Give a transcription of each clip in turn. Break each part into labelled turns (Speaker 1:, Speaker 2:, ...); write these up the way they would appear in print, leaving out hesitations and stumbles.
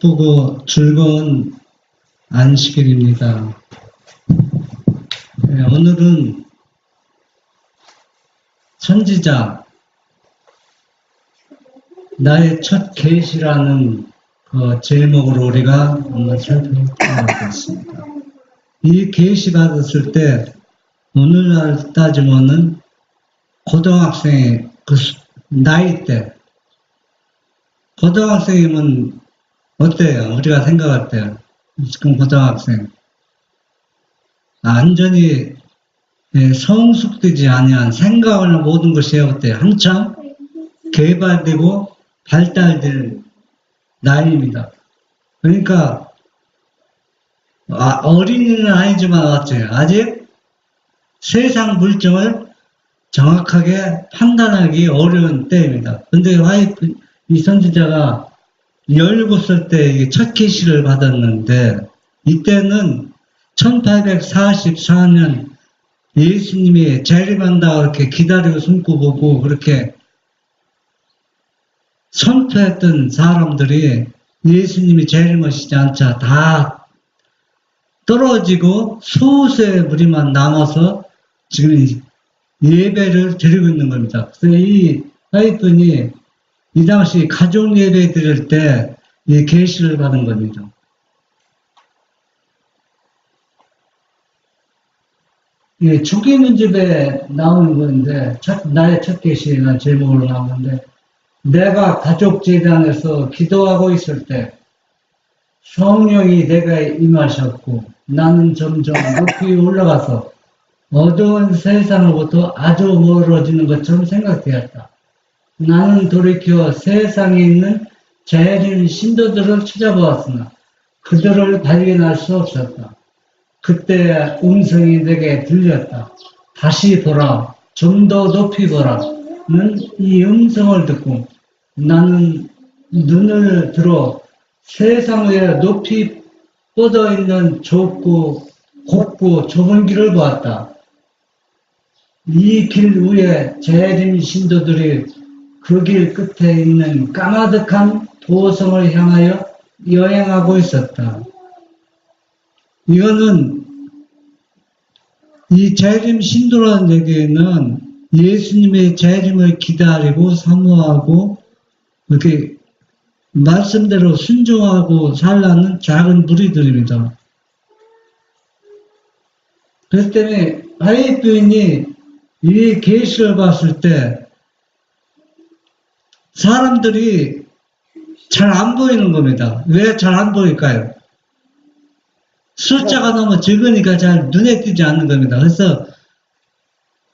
Speaker 1: 기쁘고 즐거운 안식일입니다. 오늘은 선지자 나의 첫 계시라는 그 제목으로 우리가 오늘 살펴보도록 하겠습니다. 이 계시 받았을 때 오늘날 따지면은 고등학생의 그 나이 때 고등학생이면 어때요? 우리가 생각할 때 지금 고등학생 완전히 성숙되지 아니한 생각을 모든 것이 어때요? 한참 개발되고 발달될 나이입니다. 그러니까 어린이는 아니지만 어째요? 아직 세상 물정을 정확하게 판단하기 어려운 때입니다. 근데 이 선지자가 17살 때 첫 계시를 받았는데 이때는 1844년 예수님이 재림한다 그렇게 기다리고 숨고 보고 그렇게 선포했던 사람들이 예수님이 재림하시지 않자 다 떨어지고 소수의 무리만 남아서 지금 예배를 드리고 있는 겁니다. 그래서 이 화이트분이 이 당시 가족 예배 드릴 때 이 계시를 받은 겁니다. 이 죽이는 집에 나오는 건데 나의 첫 계시라는 제목으로 나오는데 내가 가족 제단에서 기도하고 있을 때 성령이 내게 임하셨고 나는 점점 높이 올라가서 어두운 세상으로부터 아주 멀어지는 것처럼 생각되었다. 나는 돌이켜 세상에 있는 재림 신도들을 찾아보았으나 그들을 발견할 수 없었다. 그때 음성이 내게 들렸다. 다시 보라, 좀 더 높이 보라는 이 음성을 듣고 나는 눈을 들어 세상 위에 높이 뻗어 있는 좁고 곱고 좁은 길을 보았다. 이 길 위에 재림 신도들이 그 길 끝에 있는 까마득한 도성을 향하여 여행하고 있었다. 이거는 이 재림 신도라는 얘기는 예수님의 재림을 기다리고 사모하고 이렇게 말씀대로 순종하고 살라는 작은 무리들입니다. 그렇기 때문에 하이브인이 이 계시를 봤을 때 사람들이 잘 안 보이는 겁니다. 왜 잘 안 보일까요? 숫자가 너무 적으니까 잘 눈에 띄지 않는 겁니다. 그래서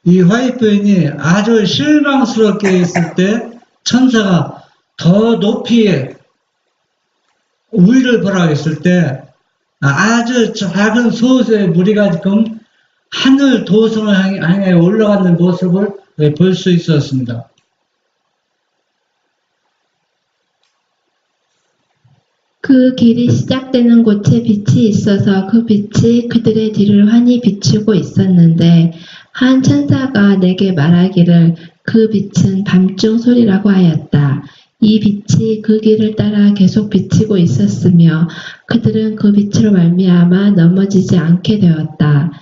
Speaker 1: 이 화이트인이 아주 실망스럽게 있을 때 천사가 더 높이 위를 보라고 했을 때 아주 작은 소수의 무리가 지금 하늘 도성을 향해 올라가는 모습을 볼 수 있었습니다.
Speaker 2: 그 길이 시작되는 곳에 빛이 있어서 그 빛이 그들의 뒤를 환히 비추고 있었는데 한 천사가 내게 말하기를 그 빛은 밤중 소리라고 하였다. 이 빛이 그 길을 따라 계속 비치고 있었으며 그들은 그 빛으로 말미암아 넘어지지 않게 되었다.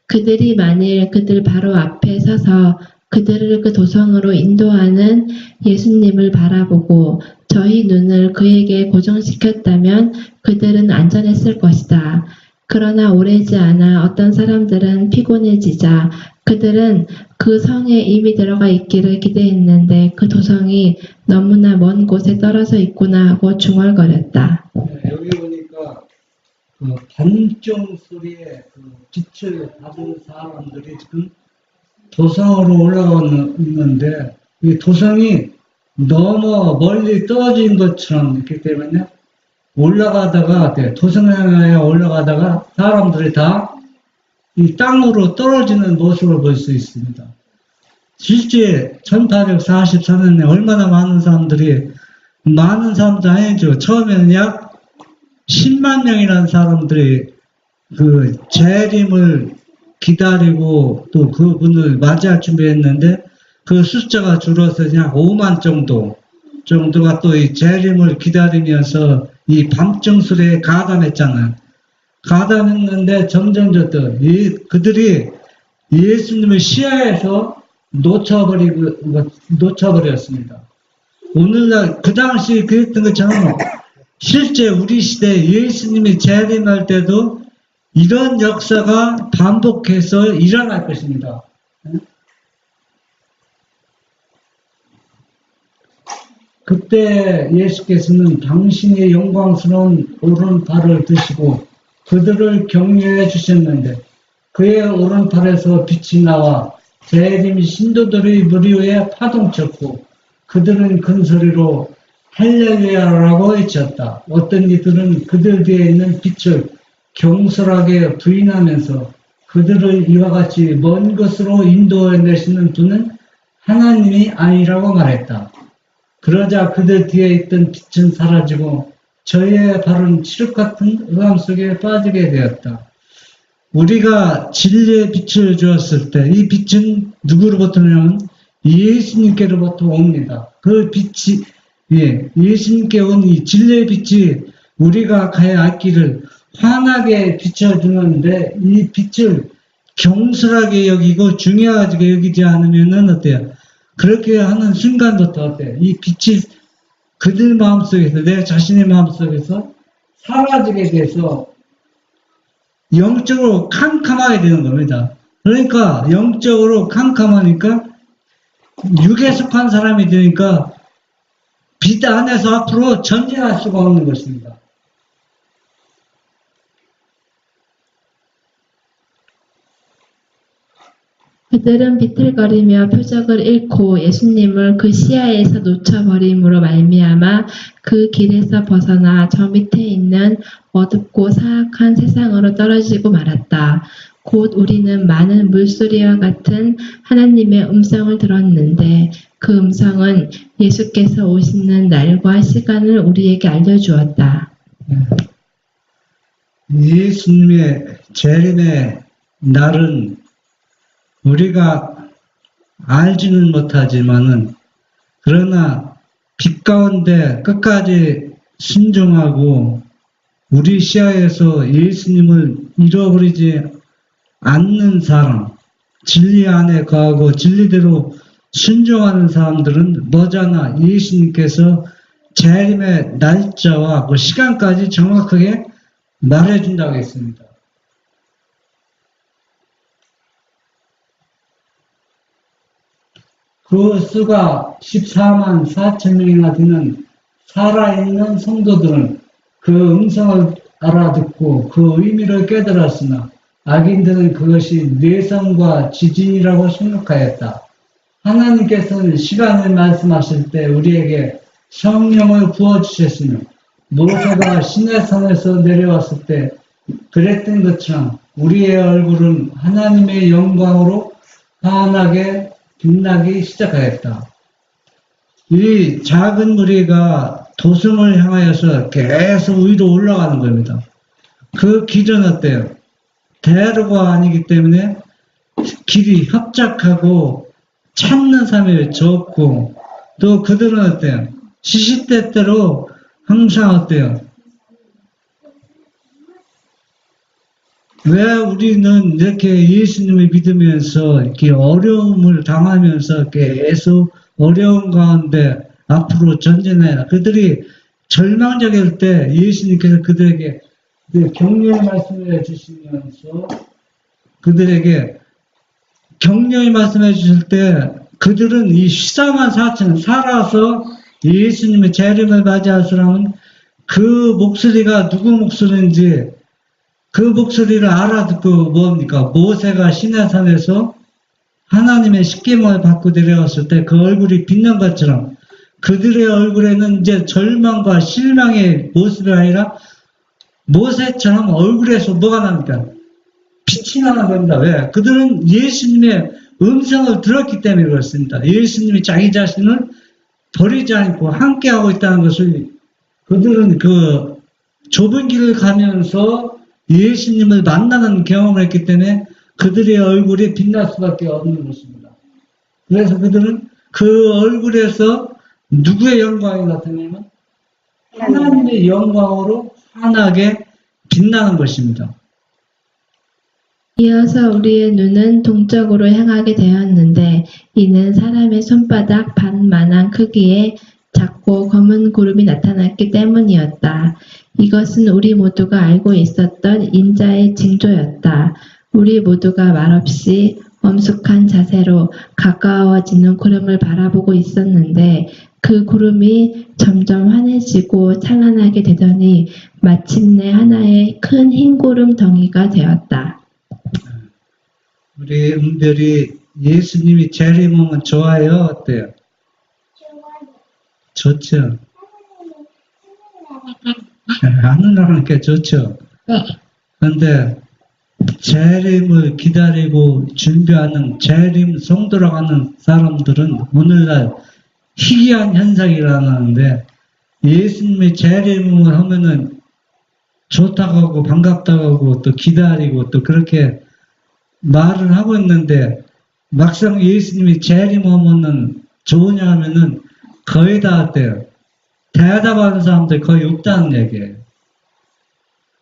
Speaker 2: 그들이 만일 그들 바로 앞에 서서 그들을 그 도성으로 인도하는 예수님을 바라보고 저희 눈을 그에게 고정시켰다면 그들은 안전했을 것이다. 그러나 오래지 않아 어떤 사람들은 피곤해지자 그들은 그 성에 이미 들어가 있기를 기대했는데 그 도성이 너무나 먼 곳에 떨어져 있구나 하고 중얼거렸다.
Speaker 1: 여기 보니까 그 반정 소리에 그 빛을 받은 사람들이 지금 도성으로 올라가고 있는데 이 도성이 너무 멀리 떨어진 것처럼 있기 때문에 올라가다가 도성을 향하여 올라가다가 사람들이 다 이 땅으로 떨어지는 모습을 볼 수 있습니다. 실제 1844년에 얼마나 많은 사람들이 아니죠. 처음에는 약 10만 명이라는 사람들이 그 재림을 기다리고 또 그분을 맞이할 준비했는데 그 숫자가 줄어서 그냥 5만 정도가 또 이 재림을 기다리면서 이 밤정술에 가담했잖아요. 가담했는데 점점 그들이 예수님을 시야에서 놓쳐버렸습니다. 오늘날 그 당시 그랬던 것처럼 실제 우리 시대 예수님이 재림할 때도 이런 역사가 반복해서 일어날 것입니다. 그때 예수께서는 당신의 영광스러운 오른팔을 드시고 그들을 격려해 주셨는데 그의 오른팔에서 빛이 나와 재림 신도들의 무리 위에 파동쳤고 그들은 큰 소리로 할렐루야라고 외쳤다. 어떤 이들은 그들 뒤에 있는 빛을 경솔하게 부인하면서 그들을 이와 같이 먼 곳으로 인도해 내시는 분은 하나님이 아니라고 말했다. 그러자 그들 뒤에 있던 빛은 사라지고 저희의 발은 칠흑 같은 흑암 속에 빠지게 되었다. 우리가 진리의 빛을 주었을 때 이 빛은 누구로부터냐면 예수님께로부터 옵니다. 그 빛이 예수님께 온 이 진리의 빛이 우리가 가야 할 길을 환하게 비춰주는데 이 빛을 경솔하게 여기고 중요하게 여기지 않으면 어때요? 그렇게 하는 순간부터 어때요? 이 빛이 그들 마음속에서 내 자신의 마음속에서 사라지게 돼서 영적으로 캄캄하게 되는 겁니다. 그러니까 영적으로 캄캄하니까 육에 속한 사람이 되니까 빛 안에서 앞으로 전진할 수가 없는 것입니다.
Speaker 2: 그들은 비틀거리며 표적을 잃고 예수님을 그 시야에서 놓쳐버림으로 말미암아 그 길에서 벗어나 저 밑에 있는 어둡고 사악한 세상으로 떨어지고 말았다. 곧 우리는 많은 물소리와 같은 하나님의 음성을 들었는데 그 음성은 예수께서 오시는 날과 시간을 우리에게 알려주었다.
Speaker 1: 예수님의 재림의 날은 우리가 알지는 못하지만은 그러나 빛 가운데 끝까지 순종하고 우리 시야에서 예수님을 잃어버리지 않는 사람, 진리 안에 거하고 진리대로 순종하는 사람들은 머지않아 예수님께서 재림의 날짜와 그 시간까지 정확하게 말해준다고 했습니다. 그 수가 14만 4천 명이나 되는 살아있는 성도들은 그 음성을 알아듣고 그 의미를 깨달았으나 악인들은 그것이 뇌성과 지진이라고 생각하였다. 하나님께서는 시간을 말씀하실 때 우리에게 성령을 부어주셨으며 모세가 시내산에서 내려왔을 때 그랬던 것처럼 우리의 얼굴은 하나님의 영광으로 환하게 빛나기 시작하였다. 이 작은 무리가 도성을 향하여서 계속 위로 올라가는 겁니다. 그 길은 어때요? 대로가 아니기 때문에 길이 협착하고 찾는 사람이 적고 또 그들은 어때요? 시시때때로 항상 어때요? 왜 우리는 이렇게 예수님을 믿으면서 이렇게 어려움을 당하면서 계속 어려운 가운데 앞으로 전진해야 그들이 절망적일 때 예수님께서 그들에게 격려의 말씀을 해주시면서 그들에게 격려의 말씀해 주실 때 그들은 이 14만 4천 살아서 예수님의 재림을 맞이할 사람은 그 목소리가 누구 목소리인지 그 목소리를 알아듣고 뭡니까? 모세가 시내산에서 하나님의 십계명을 받고 내려왔을 때 그 얼굴이 빛난 것처럼 그들의 얼굴에는 이제 절망과 실망의 모습이 아니라 모세처럼 얼굴에서 뭐가 납니까? 빛이 나는 겁니다. 왜? 그들은 예수님의 음성을 들었기 때문에 그렇습니다. 예수님이 자기 자신을 버리지 않고 함께하고 있다는 것을 그들은 그 좁은 길을 가면서 예수님을 만나는 경험을 했기 때문에 그들의 얼굴이 빛날 수밖에 없는 것입니다. 그래서 그들은 그 얼굴에서 누구의 영광이 나타나면 하나님의 영광으로 환하게 빛나는 것입니다.
Speaker 2: 이어서 우리의 눈은 동쪽으로 향하게 되었는데 이는 사람의 손바닥 반만한 크기의 작고 검은 구름이 나타났기 때문이었다. 이것은 우리 모두가 알고 있었던 인자의 징조였다. 우리 모두가 말없이 엄숙한 자세로 가까워지는 구름을 바라보고 있었는데 그 구름이 점점 환해지고 찬란하게 되더니 마침내 하나의 큰 흰구름 덩이가 되었다.
Speaker 1: 우리 은별이 예수님이 재림하면 좋아요? 어때요? 좋죠? 하늘나라는 게 좋죠? 그런데 재림을 기다리고 준비하는 재림 성도라고 하는 사람들은 오늘날 희귀한 현상이라는데 예수님이 재림을 하면은 좋다고 하고 반갑다고 하고 또 기다리고 또 그렇게 말을 하고 있는데 막상 예수님이 재림하면은 좋으냐 하면은 거의 다 어때요? 대답하는 사람들 거의 없다는 얘기예요.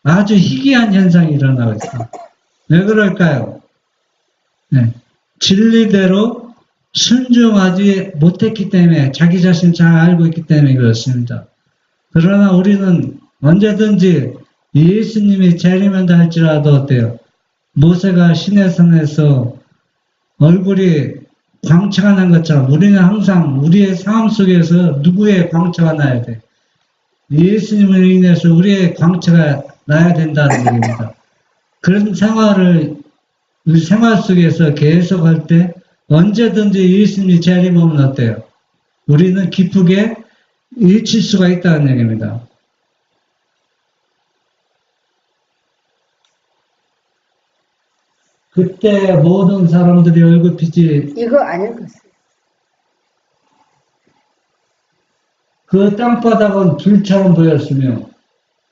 Speaker 1: 아주 희귀한 현상이 일어나고 있어요. 왜 그럴까요? 네. 진리대로 순종하지 못했기 때문에 자기 자신 잘 알고 있기 때문에 그렇습니다. 그러나 우리는 언제든지 예수님이 재림한다 할지라도 어때요? 모세가 시내산에서 얼굴이 광채가 난 것처럼 우리는 항상 우리의 삶 속에서 누구의 광채가 나야 돼? 예수님을 인해서 우리의 광채가 나야 된다는 얘기입니다. 그런 생활을 우리 생활 속에서 계속 할 때 언제든지 예수님이 재림하면 어때요? 우리는 기쁘게 일칠 수가 있다는 얘기입니다. 그때 모든 사람들이 얼굴빛이
Speaker 3: 이거 안 읽었어요.
Speaker 1: 그 땅바닥은 불처럼 보였으며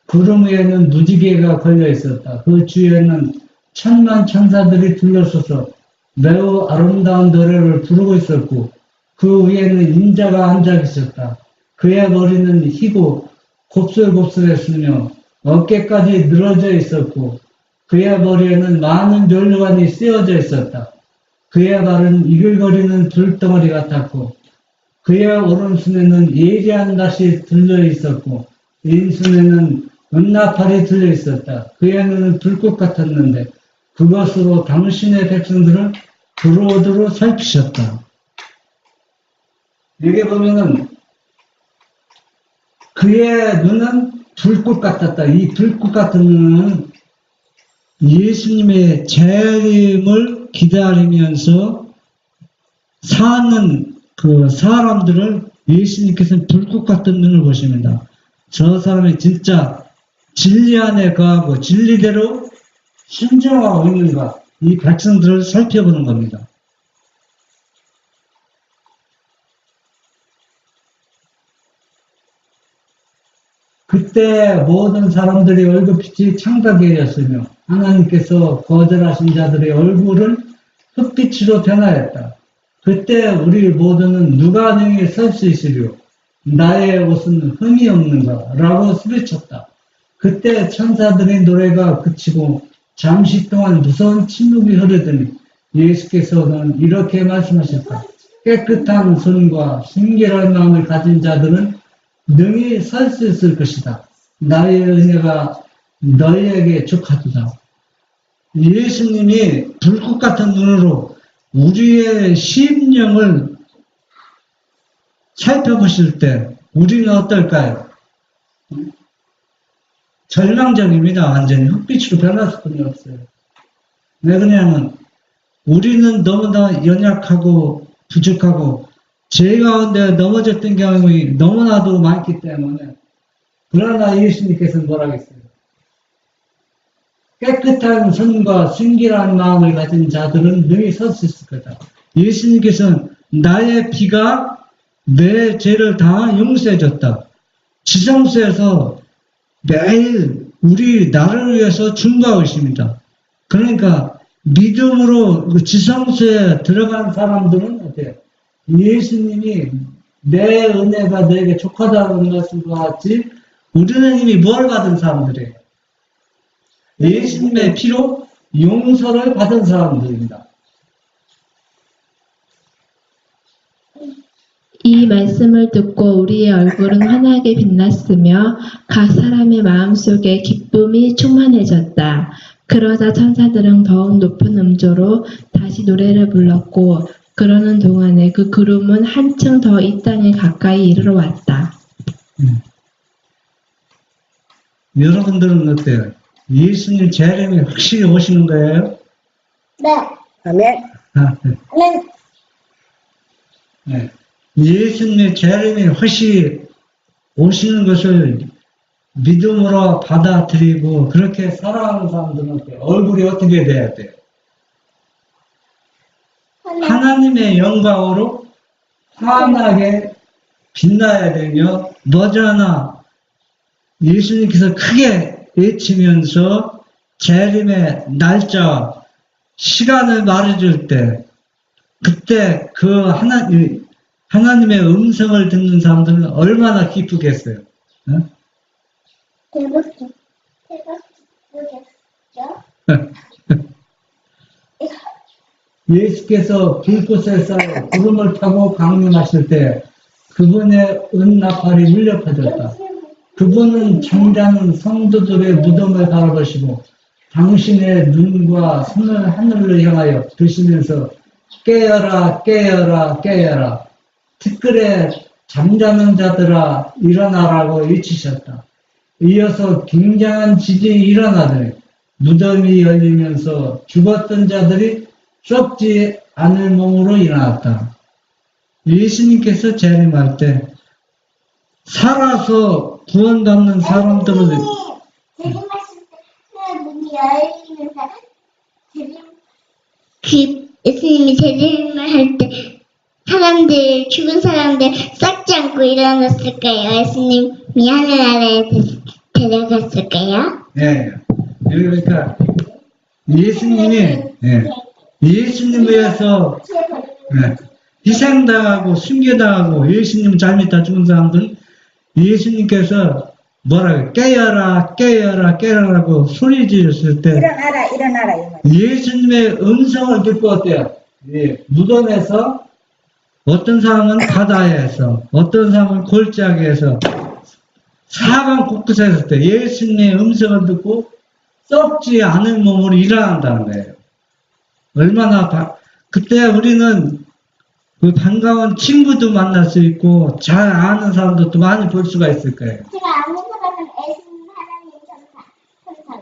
Speaker 1: 구름 위에는 무지개가 걸려 있었다. 그 주위에는 천만 천사들이 둘러서서 매우 아름다운 노래를 부르고 있었고 그 위에는 인자가 앉아 있었다. 그의 머리는 희고 곱슬곱슬했으며 어깨까지 늘어져 있었고 그의 머리에는 많은 연료관이 쓰여져 있었다. 그의 발은 이글거리는 불덩어리 같았고 그의 오른손에는 예리한 낫이 들려 있었고 왼손에는 은나팔이 들려 있었다. 그의 눈은 불꽃 같았는데 그것으로 당신의 백성들을 두루두루 살피셨다. 여기 보면은 그의 눈은 불꽃 같았다. 이 불꽃 같은 눈은 예수님의 재림을 기다리면서 사는 그 사람들을 예수님께서는 불꽃 같은 눈을 보십니다. 저 사람이 진짜 진리 안에 거하고 진리대로 순종하고 있는가, 이 백성들을 살펴보는 겁니다. 그때 모든 사람들이 얼굴빛이 창백해졌으며 하나님께서 거절하신 자들의 얼굴은 흙빛으로 변하였다. 그때 우리 모두는 누가 능히 설 수 있으리요? 나의 옷은 흠이 없는가? 라고 소리쳤다. 그때 천사들의 노래가 그치고 잠시 동안 무서운 침묵이 흐르더니 예수께서는 이렇게 말씀하셨다. 깨끗한 손과 순결한 마음을 가진 자들은 능히 설 수 있을 것이다. 나의 은혜가 너희에게 족하도다. 예수님이 불꽃 같은 눈으로 우리의 심령을 살펴보실 때 우리는 어떨까요? 절망적입니다. 완전히 흙빛으로 변할 수밖에 없어요. 왜 그러냐면 우리는 너무나 연약하고 부족하고 죄 가운데 넘어졌던 경험이 너무나도 많기 때문에 그러나 예수님께서는 뭐라고 했어요? 깨끗한 손과 순결한 마음을 가진 자들은 능히 설 수 있을 거다. 예수님께서는 나의 피가 내 죄를 다 용서해줬다. 지성소에서 매일 우리 나를 위해서 중보하고 있습니다. 그러니까 믿음으로 그 지성소에 들어간 사람들은 어때요? 예수님이 내 은혜가 너에게 족하다는 것과 같이 우리는 이미 뭘 받은 사람들이에요? 예수님의 피로 용서를 받은 사람들입니다.
Speaker 2: 이 말씀을 듣고 우리의 얼굴은 환하게 빛났으며 각 사람의 마음속에 기쁨이 충만해졌다. 그러자 천사들은 더욱 높은 음조로 다시 노래를 불렀고 그러는 동안에 그 구름은 한층 더 이 땅에 가까이 이르러 왔다.
Speaker 1: 여러분들은 어때요? 예수님 재림이 확실히 오시는 거예요?
Speaker 3: 네. 아멘.
Speaker 1: 아, 네.
Speaker 3: 아멘.
Speaker 1: 네. 예수님의 재림이 확실히 오시는 것을 믿음으로 받아들이고 그렇게 살아가는 사람들은 어때요? 얼굴이 어떻게 돼야 돼요? 하나님의 영광으로 환하게 빛나야 되며 머지않아 예수님께서 크게 외치면서 재림의 날짜, 시간을 말해줄 때 그때 그 하나님의 음성을 듣는 사람들은 얼마나 기쁘겠어요. 어? 예수께서 불꽃에서 구름을 타고 강림하실 때 그분의 은나팔이 울려 퍼졌다. 그분은 잠자는 성도들의 무덤을 바라보시고 당신의 눈과 손을 하늘로 향하여 드시면서 깨어라 깨어라 깨어라 티끌에 잠자는 자들아 일어나라고 외치셨다. 이어서 굉장한 지진이 일어나더니 무덤이 열리면서 죽었던 자들이 썩지 않을 몸으로 일어났다. 예수님께서 재림할 때 살아서 구원받는 사람들은
Speaker 3: 재림하실 때 문이 열리면서 예수님이 재림을 할 때 사람들 죽은 사람들 썩지 않고 일어났을까요? 예수님이 하늘나라에 데려갔을까요?
Speaker 1: 예, 그러니까 예수님이 예수님을 위해서 희생당하고 순교당하고 예수님 잘 믿다 죽은 사람들은 예수님께서 뭐라고 깨어라 깨어라 깨어라라고 소리 지르실 때
Speaker 3: 일어나라 일어나라 이 말.
Speaker 1: 예수님의 음성을 듣고 어때요? 예, 무덤에서 어떤 사람은 바다에서 어떤 사람은 골짜기에서 사방 곳곳에 있을 때 예수님의 음성을 듣고 썩지 않은 몸으로 일어난다는 거예요. 얼마나 그때 우리는 그 반가운 친구도 만날 수 있고 잘 아는 사람도 또 많이 볼 수가 있을 거예요.
Speaker 3: 제가 아는 사람은 예수님 하나님 천사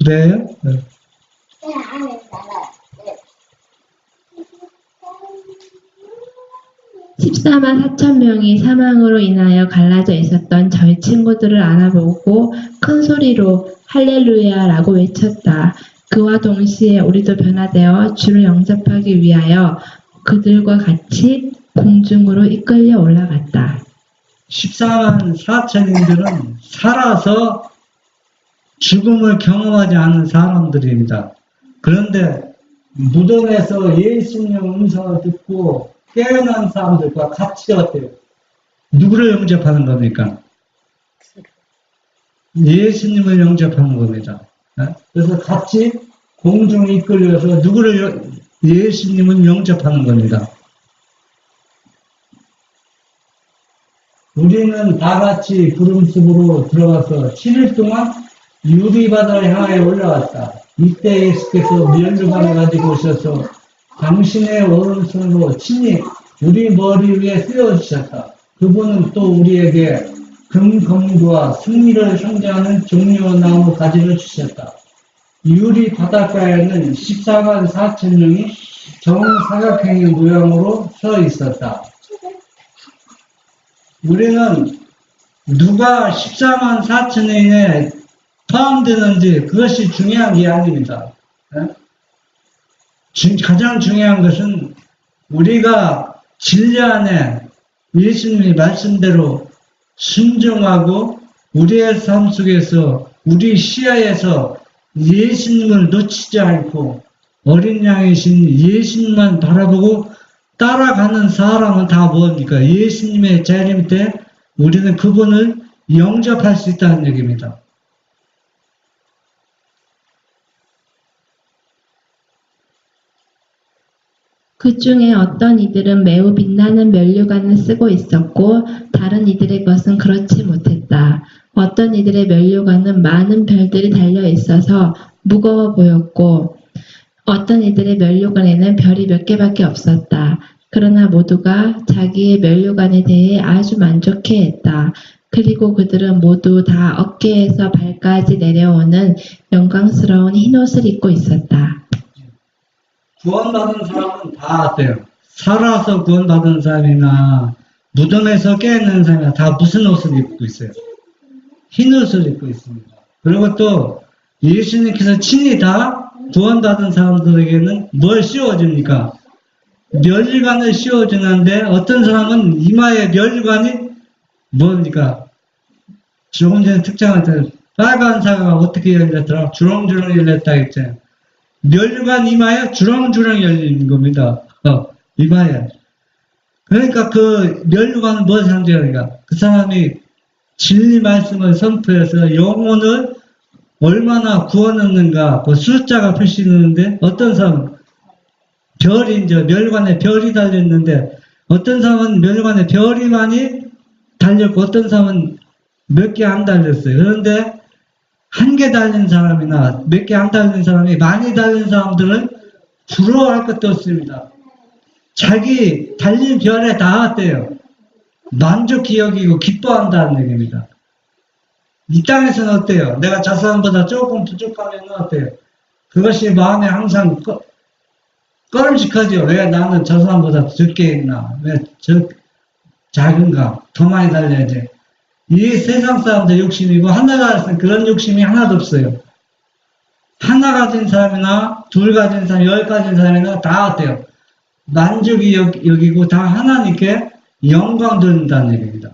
Speaker 1: 그래요? 네.
Speaker 3: 제가 아는 사람.
Speaker 2: 14만 4천 명이 사망으로 인하여 갈라져 있었던 저희 친구들을 안아보고 큰 소리로 할렐루야라고 외쳤다. 그와 동시에 우리도 변화되어 주를 영접하기 위하여 그들과 같이 공중으로 이끌려 올라갔다.
Speaker 1: 14만 4천인들은 살아서 죽음을 경험하지 않은 사람들입니다. 그런데 무덤에서 예수님의 음성을 듣고 깨어난 사람들과 같이 어때요? 누구를 영접하는 겁니까? 예수님을 영접하는 겁니다. 그래서 같이 공중에 이끌려서 예수님은 영접하는 겁니다. 우리는 다 같이 구름숲으로 들어가서 7일 동안 유리바다를 향하여 올라갔다. 이때 예수께서 면류관을 가지고 오셔서 당신의 오른손으로 친히 우리 머리 위에 세워주셨다. 그분은 또 우리에게 금검과 승리를 상징하는 종려나무 가지를 주셨다. 유리 바닷가에는 14만 4천 명이 정사각형의 모양으로 서 있었다. 우리는 누가 14만 4천인에 포함되는지 그것이 중요한 게 아닙니다. 가장 중요한 것은 우리가 진리 안에 예수님의 말씀대로 순종하고 우리의 삶 속에서 우리 시야에서 예수님을 놓치지 않고 어린 양이신 예수님만 바라보고 따라가는 사람은 다 뭡니까? 예수님의 재림 때 우리는 그분을 영접할 수 있다는 얘기입니다.
Speaker 2: 그 중에 어떤 이들은 매우 빛나는 면류관을 쓰고 있었고 다른 이들의 것은 그렇지 못했다. 어떤 이들의 면류관은 많은 별들이 달려 있어서 무거워 보였고 어떤 이들의 면류관에는 별이 몇 개밖에 없었다. 그러나 모두가 자기의 면류관에 대해 아주 만족해했다. 그리고 그들은 모두 다 어깨에서 발까지 내려오는 영광스러운 흰옷을 입고 있었다.
Speaker 1: 구원받은 사람은 다 어때요? 살아서 구원받은 사람이나 무덤에서 깨어난 사람이나 다 무슨 옷을 입고 있어요? 흰 옷을 입고 있습니다. 그리고 또 예수님께서 친히 다 구원받은 사람들에게는 뭘 씌워줍니까? 면류관을 씌워주는데 어떤 사람은 이마에 면류관이 뭡니까? 조금 전에 특정할 때 빨간 사과가 어떻게 열렸더라? 주렁주렁 열렸다 했잖아요. 면류관 이마에 주렁주렁 열린 겁니다. 이마에. 그러니까 그 면류관은 뭘 상징하는가? 그 사람이 진리 말씀을 선포해서 영혼을 얼마나 구원했는가 그 숫자가 표시되는데 어떤 사람은 별이 이제 면류관에 별이 달렸는데 어떤 사람은 면류관에 별이 많이 달렸고 어떤 사람은 몇 개 안 달렸어요. 그런데 한 개 달린 사람이나 몇 개 안 달린 사람이 많이 달린 사람들은 부러워할 것도 없습니다. 자기 달린 별에 닿았대요. 만족히 여기고 기뻐한다는 얘기입니다. 이 땅에서는 어때요? 내가 저 사람보다 조금 부족하면 어때요? 그것이 마음에 항상 꺼름직하죠. 왜 나는 저 사람보다 적게 있나? 왜 작은가? 더 많이 달려야지. 이 세상 사람들 욕심이고 하나가지는 그런 욕심이 하나도 없어요. 하나 가진 사람이나 둘 가진 사람, 열 가진 사람이나 다 어때요? 만족이 여기고 다 하나님께 영광 돌린다는 얘기입니다.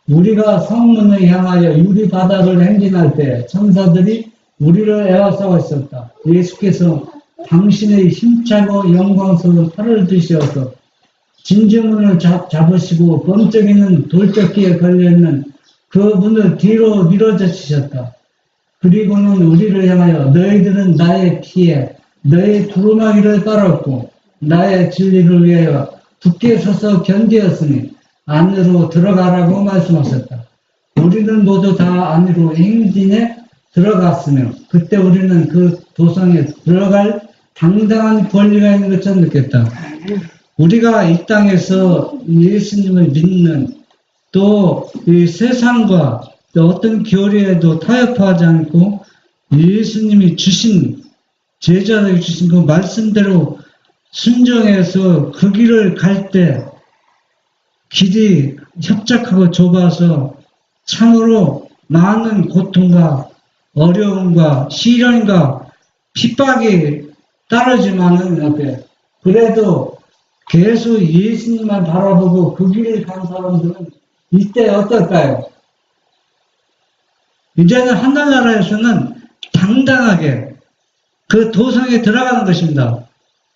Speaker 1: 우리가 성문을 향하여 유리 바다를 행진할 때 천사들이 우리를 에워싸고 있었다. 예수께서 당신의 힘차고 영광스러운 팔을 드셔서 진주문을 잡으시고 번쩍이는 돌적기에 걸려있는 그 문을 뒤로 밀어젖히셨다. 그리고는 우리를 향하여 너희들은 나의 피에 너의 두루마기를 빨았고 나의 진리를 위하여 굳게 서서 견디었으니 안으로 들어가라고 말씀하셨다. 우리는 모두 다 안으로 행진에 들어갔으며 그때 우리는 그 도성에 들어갈 당당한 권리가 있는 것처럼 느꼈다. 우리가 이 땅에서 예수님을 믿는 또 이 세상과 또 어떤 교리에도 타협하지 않고 예수님이 주신 제자들에게 주신 그 말씀대로 순종해서 그 길을 갈 때 길이 협착하고 좁아서 참으로 많은 고통과 어려움과 시련과 핍박이 따르지만은 어때? 그래도 계속 예수님만 바라보고 그 길을 간 사람들은 이때 어떨까요? 이제는 하늘나라에서는 당당하게 그 도성에 들어가는 것입니다.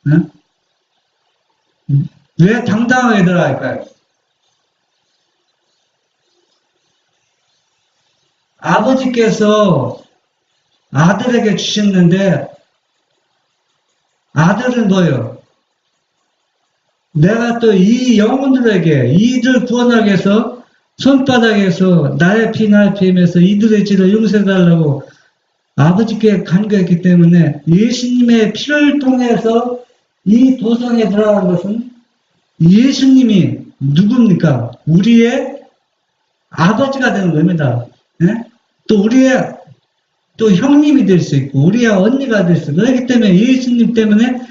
Speaker 1: 응? 왜 당당하게 들어갈까요? 아버지께서 아들에게 주셨는데 아들은 뭐예요? 내가 또 이 영혼들에게 이들 구원하기 위해서 손바닥에서 나의 피 나의 피임에서 이들의 죄를 용서해달라고 아버지께 간구했기 때문에 예수님의 피를 통해서 이 도성에 들어간 것은 예수님이 누굽니까? 우리의 아버지가 되는 겁니다. 네? 또 우리의 또 형님이 될 수 있고 우리의 언니가 될 수 있고 그렇기 때문에 예수님 때문에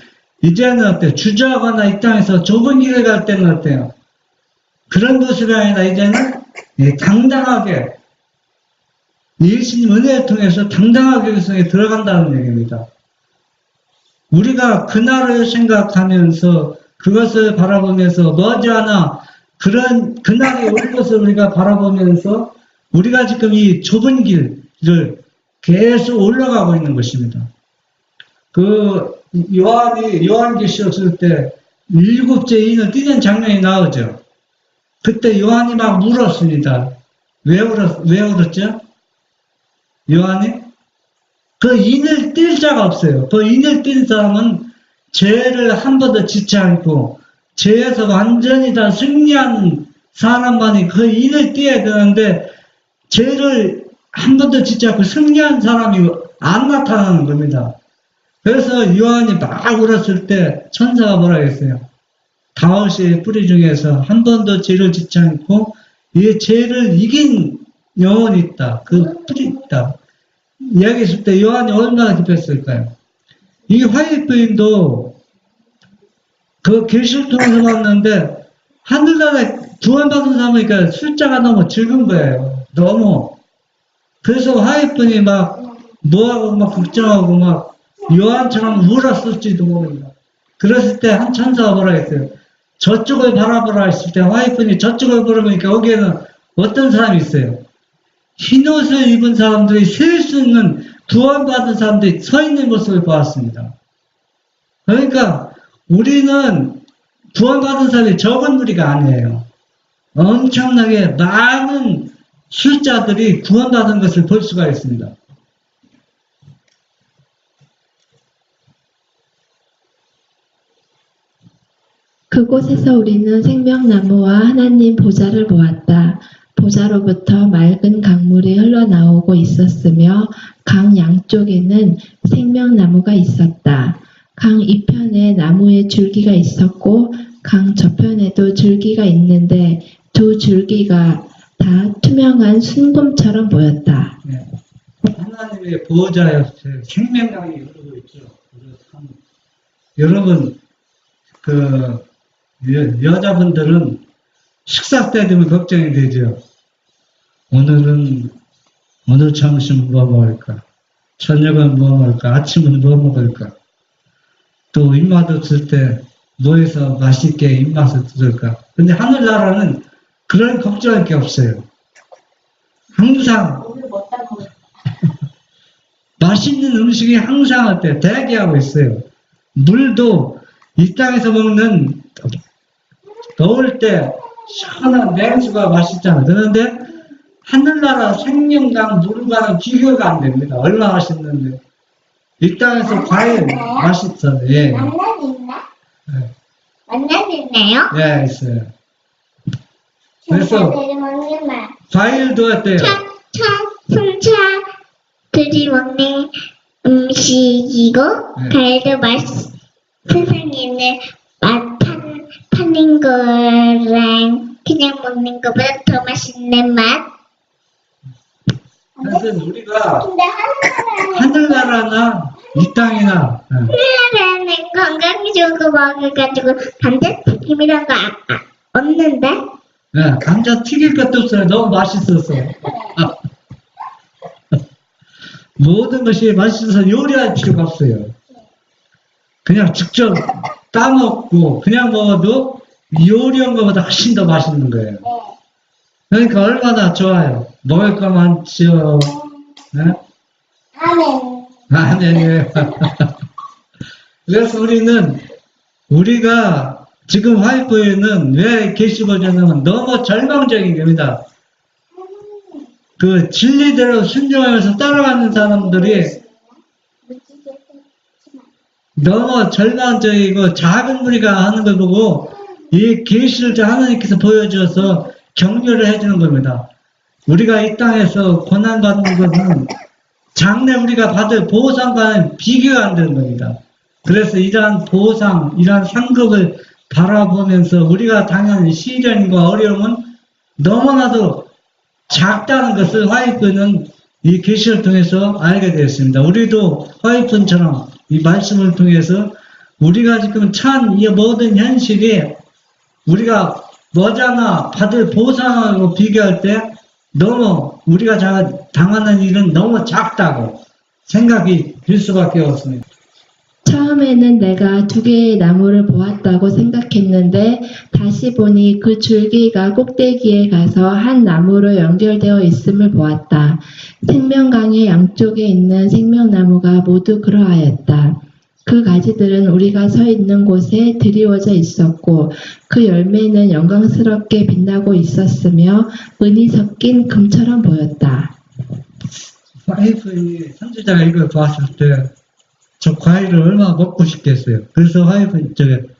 Speaker 1: 이제는 어때요? 주저하거나 이 땅에서 좁은 길을 갈 때는 어때요? 그런 모습이 아니라 이제는 당당하게 예수님 은혜를 통해서 당당하게 그 성에 들어간다는 얘기입니다. 우리가 그날을 생각하면서 그것을 바라보면서 머지않아 그런 그날이 올 것을 우리가 바라보면서 우리가 지금 이 좁은 길을 계속 올라가고 있는 것입니다. 요한계시록 쓸 때 7째 인을 띄는 장면이 나오죠. 그때 요한이 막 울었습니다. 왜 울었죠? 요한이? 그 인을 띨 자가 없어요. 그 인을 띨 사람은 죄를 한 번도 짓지 않고 죄에서 완전히 다 승리한 사람만이 그 인을 띄어야 되는데 죄를 한 번도 짓지 않고 승리한 사람이 안 나타나는 겁니다. 그래서 요한이 막 울었을 때 천사가 뭐라 했어요? 다윗의 뿌리 중에서 한 번도 죄를 짓지 않고 이 죄를 이긴 영혼이 있다. 그 뿌리 있다. 이야기했을 때 요한이 얼마나 기뻤을까요? 이 화해 부인도 그 계시를 통해서 봤는데 하늘나라에 구원받은 사람이니까 숫자가 너무 적은 거예요. 너무. 그래서 화해 부인이 막 뭐하고 막 걱정하고 막 요한처럼 울었을지도 모릅니다. 그랬을 때 한 천사가 뭐라 했어요? 저쪽을 바라보라 했을 때 화해 부인이 저쪽을 바라보니까 거기에는 어떤 사람이 있어요? 흰 옷을 입은 사람들이 셀 수 있는 구원받은 사람들이 서 있는 모습을 보았습니다. 그러니까 우리는 구원받은 사람이 적은 무리가 아니에요. 엄청나게 많은 숫자들이 구원받은 것을 볼 수가 있습니다.
Speaker 2: 그곳에서 우리는 생명나무와 하나님 보좌를 보았다. 보좌로부터 맑은 강물이 흘러나오고 있었으며 강 양쪽에는 생명나무가 있었다. 강 이편에 나무의 줄기가 있었고 강 저편에도 줄기가 있는데 두 줄기가 다 투명한 순금처럼 보였다.
Speaker 1: 네. 하나님의 보호자여 생명강이 흐르고 있죠. 여러분, 여자분들은 식사 때 되면 걱정이 되죠. 오늘 점심 뭐 먹을까? 저녁은 뭐 먹을까? 아침은 뭐 먹을까? 또 입맛 없을 때 뭐해서 맛있게 입맛을 들을까? 근데 하늘나라는 그런 걱정할 게 없어요. 항상 맛있는 음식이 항상 대기하고 있어요. 물도 이 땅에서 먹는 더울 때 시원한 냉수가 맛있잖아요. 그런데 하늘나라 생명강 물과는 비교가 안 됩니다. 얼마나 맛있는데. 이 땅에서 과일 맛있어요. 예.
Speaker 3: 만난 있나?
Speaker 1: 예.
Speaker 3: 만난 있나요?
Speaker 1: 예, 있어요. 그래서
Speaker 3: 천사들이 먹는 맛.
Speaker 1: 과일도 어때요?
Speaker 3: 천사들이 먹는 음식이고 과일도 맛 세상에 있는 맛 파는 거랑 그냥 먹는 것보다 더 맛있는 맛.
Speaker 1: 그래서 우리가
Speaker 3: 근데
Speaker 1: 하늘나라나 이 땅이나
Speaker 3: 하늘나라는 건강이 좋은 거 먹어가지고 감자튀김이란 거 없는데?
Speaker 1: 예, 감자 튀길 것도 없어요. 너무 맛있어서. 모든 것이 맛있어서 요리할 필요가 없어요. 그냥 직접 따먹고 그냥 먹어도 요리한 것보다 훨씬 더 맛있는 거예요. 그러니까 얼마나 좋아요. 먹을 거 많죠. 네?
Speaker 3: 아멘.
Speaker 1: 아멘이에요. 그래서 우리가 지금 화이프에는 왜 계시고자면 너무 절망적인 겁니다. 그 진리대로 순종하면서 따라가는 사람들이 너무 절망적이고 작은 무리가 하는 걸 보고 이 계시를 하나님께서 보여주어서 격려를 해주는 겁니다. 우리가 이 땅에서 고난받는 것은 장래 우리가 받을 보상과는 비교가 안 되는 겁니다. 그래서 이러한 보상, 이러한 상급을 바라보면서 우리가 당하는 시련과 어려움은 너무나도 작다는 것을 화이프는 이 계시를 통해서 알게 되었습니다. 우리도 화이프처럼 이 말씀을 통해서 우리가 지금 처한 이 모든 현실이 우리가 뭐잖아 받을 보상하고 비교할 때 너무 우리가 당하는 일은 너무 작다고 생각이 들 수밖에 없습니다.
Speaker 2: 처음에는 내가 두 개의 나무를 보았다고 생각했는데 다시 보니 그 줄기가 꼭대기에 가서 한 나무로 연결되어 있음을 보았다. 생명강의 양쪽에 있는 생명나무가 모두 그러하였다. 그 가지들은 우리가 서 있는 곳에 드리워져 있었고 그 열매는 영광스럽게 빛나고 있었으며 은이 섞인 금처럼 보였다.
Speaker 1: 와이프니 선지자가 이걸 봤을 때 저 과일을 얼마나 먹고 싶겠어요. 그래서 와이프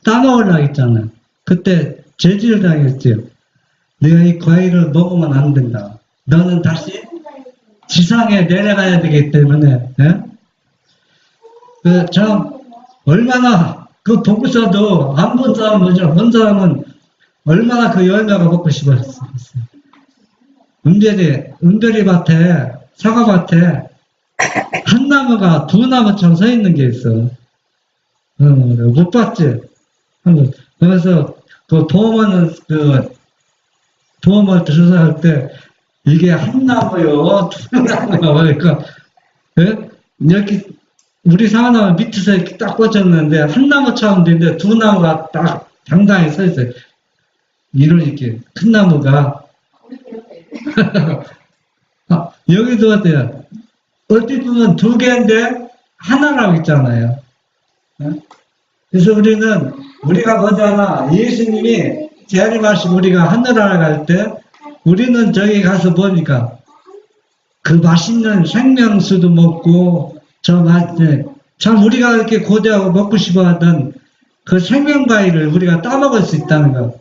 Speaker 1: 따먹으려고 했잖아요. 그때 제지를 당했죠. 내가 이 과일을 먹으면 안 된다. 너는 다시 지상에 내려가야 되기 때문에, 예? 얼마나, 보고서도 안 본 사람은 뭐죠? 본 사람은 얼마나 그 열매가 먹고 싶었어요. 은별이 밭에, 사과밭에 한 나무가 두 나무처럼 서 있는 게 있어. 못 봤지? 그래서 보험을 조사할 때 이게 한 나무요, 두 나무요. 그러니까, 예? 여기, 우리 사과나무 밑에서 이렇게 딱 꽂혔는데, 한 나무처럼 되는데, 두 나무가 딱 당당히 서 있어요. 이렇게, 큰 나무가. 여기도 어때요? 어떻게 보면 두 개인데, 하나라고 있잖아요. 그래서 우리가 보잖아. 예수님이 재림하시고 우리가 하늘나라 갈 때, 우리는 저기 가서 보니까, 그 맛있는 생명수도 먹고, 참 우리가 이렇게 고대하고 먹고 싶어 하던 그 생명과일을 우리가 따먹을 수 있다는 거.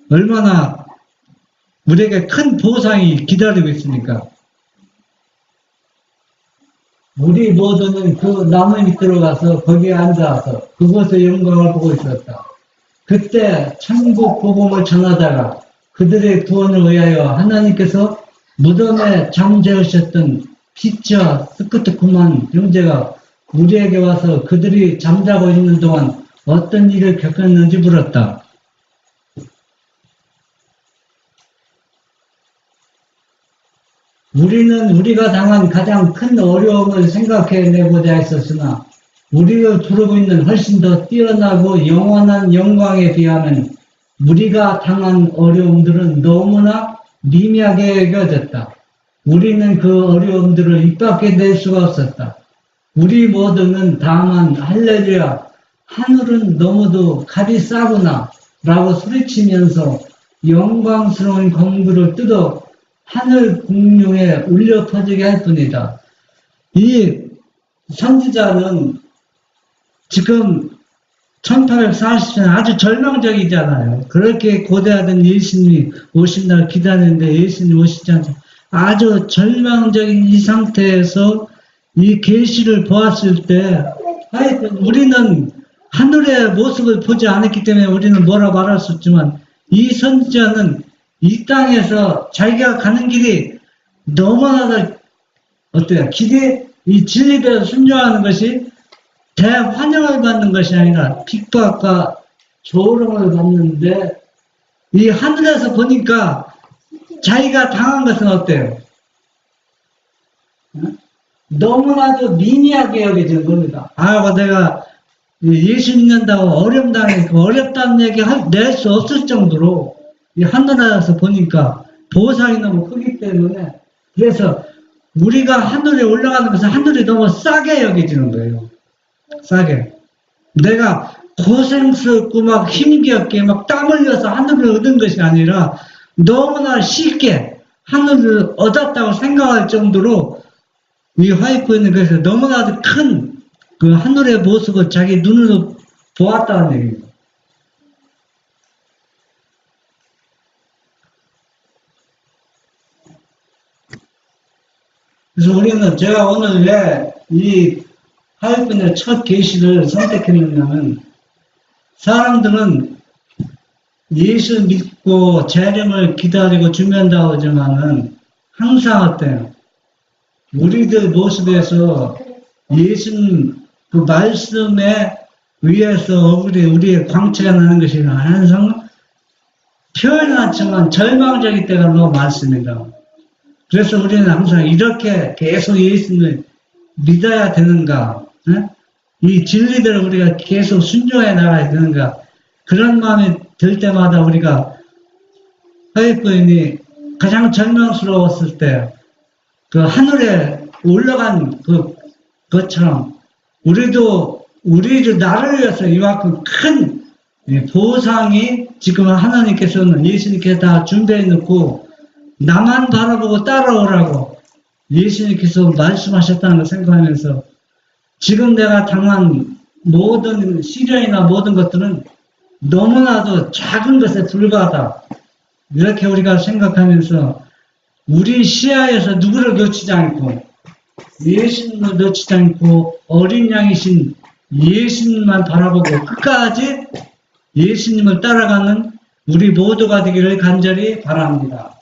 Speaker 1: 얼마나 우리에게 큰 보상이 기다리고 있으니까. 우리 모두는 그 나무 밑으로 가서 거기에 앉아서 그곳의 영광을 보고 있었다. 그때 천국 복음을 전하다가 그들의 구원을 위하여 하나님께서 무덤에 잠재우셨던 피처 스쿠트쿠만 형제가 우리에게 와서 그들이 잠자고 있는 동안 어떤 일을 겪었는지 물었다. 우리는 우리가 당한 가장 큰 어려움을 생각해내고자 했었으나 우리를 부르고 있는 훨씬 더 뛰어나고 영원한 영광에 비하면 우리가 당한 어려움들은 너무나 미미하게 여겨졌다. 우리는 그 어려움들을 입 밖에 낼 수가 없었다. 우리 모두는 다만 할렐루야, 하늘은 너무도 값이 싸구나 라고 소리치면서 영광스러운 공부를 뜯어 하늘 공룡에 울려 퍼지게 할 뿐이다. 이 선지자는 지금 1840년 아주 절망적이잖아요. 그렇게 고대하던 예수님이 오신 날 기다리는데 예수님 오시지 않죠. 아주 절망적인 이 상태에서 이 계시를 보았을 때 하여튼 우리는 하늘의 모습을 보지 않았기 때문에 우리는 뭐라 말할 수 없지만 이 선지자는 이 땅에서 자기가 가는 길이 너무나도 길이 이 진리대로 순종하는 것이 대환영을 받는 것이 아니라 핍박과 조롱을 받는데 이 하늘에서 보니까 자기가 당한 것은 어때요? 너무나도 미미하게 여겨지는 겁니다. 내가 예수 믿는다고 어려움 당하니까 어렵다는 얘기 낼 수 없을 정도로 이 하늘에서 보니까 보상이 너무 크기 때문에 그래서 우리가 하늘에 올라가는 것은 하늘이 너무 싸게 여겨지는 거예요. 싸게. 내가 고생스럽고 막 힘겹게 막 땀 흘려서 하늘을 얻은 것이 아니라 너무나 쉽게 하늘을 얻었다고 생각할 정도로 이 화이프는 그래서 너무나도 큰 그 하늘의 모습을 자기 눈으로 보았다는 얘기입니다. 그래서 우리는 제가 오늘 왜 이 화이프의 첫 계시를 선택했느냐면 사람들은 예수 믿고 재림을 기다리고 준비한다고 하지만은 항상 어때요? 우리들 모습에서 예수님 그 말씀에 의해서 우리의 광채가 나는 것이 항상 표현하지만 절망적일 때가 너무 많습니다. 그래서 우리는 항상 이렇게 계속 예수님을 믿어야 되는가? 이 진리들을 우리가 계속 순종해 나가야 되는가? 그런 마음이 들 때마다 우리가 화이프인이 가장 절망스러웠을 때 그 하늘에 올라간 것처럼 우리도 나를 위해서 이만큼 큰 보상이 지금 하나님께서는 예수님께서 다 준비해 놓고 나만 바라보고 따라오라고 예수님께서 말씀하셨다는 걸 생각하면서 지금 내가 당한 모든 시련이나 모든 것들은 너무나도 작은 것에 불과하다. 이렇게 우리가 생각하면서 우리 시야에서 누구를 놓치지 않고 예수님을 놓치지 않고 어린 양이신 예수님만 바라보고 끝까지 예수님을 따라가는 우리 모두가 되기를 간절히 바랍니다.